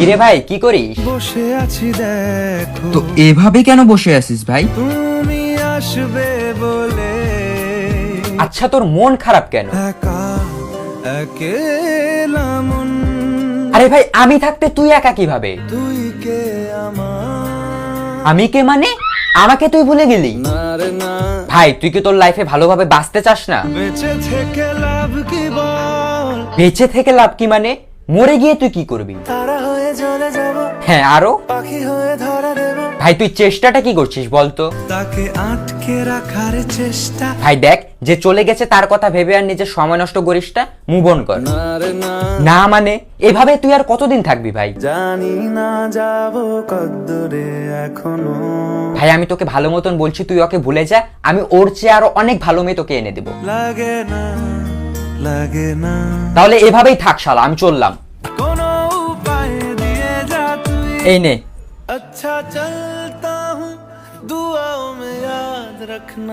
কিরে ভাই কি করিস? বসে আছি দেখো, তো এভাবে কেন বসে আছিস ভাই? তুমি আসবে বলে আচ্ছা তোর মন খারাপ কেন? একা একেলা মন, আরে ভাই আমি থাকতে তুই একা কিভাবে? তুই কে আমার, আমি কে মানে? আমাকে তুই ভুলে গেলি? না রে না, ভাই তুই কি তোর লাইফে ভালোভাবে বাঁচতে চাস না? বেঁচে থেকে লাভ কি বল, বেঁচে থেকে লাভ কি মানে? মরে গিয়ে তুই কি করবি? তারা হয়ে জ্বলে যাব, হ্যাঁ আরো? পাখি হয়ে ধরা দেব, ভাই তুই চেষ্টাটা কি করছিস বলতো? তাকে আটকে রাখার চেষ্টা, ভাই দেখ যে চলে গেছে তার কথা ভেবে আর নিজের সময় নষ্ট করিস না, মুভ অন কর। না রে না, না মানে এভাবে তুই আর কতদিন থাকবি ভাই? জানি না যাব কদ্দূরে এখনো, ভাই আমি তোকে ভালো মতন বলছি তুই ওকে ভুলে যা, আমি ওর চেয়ে আরো অনেক ভালো মেয়ে তোকে এনে দেবো। লাগে না লাগে না, তাহলে এভাবেই থাক শালা, আমি চললাম। কোনো উপায় দিয়ে যা তুই, এই নে। अच्छा चलता हूँ दुआओं में याद रखना।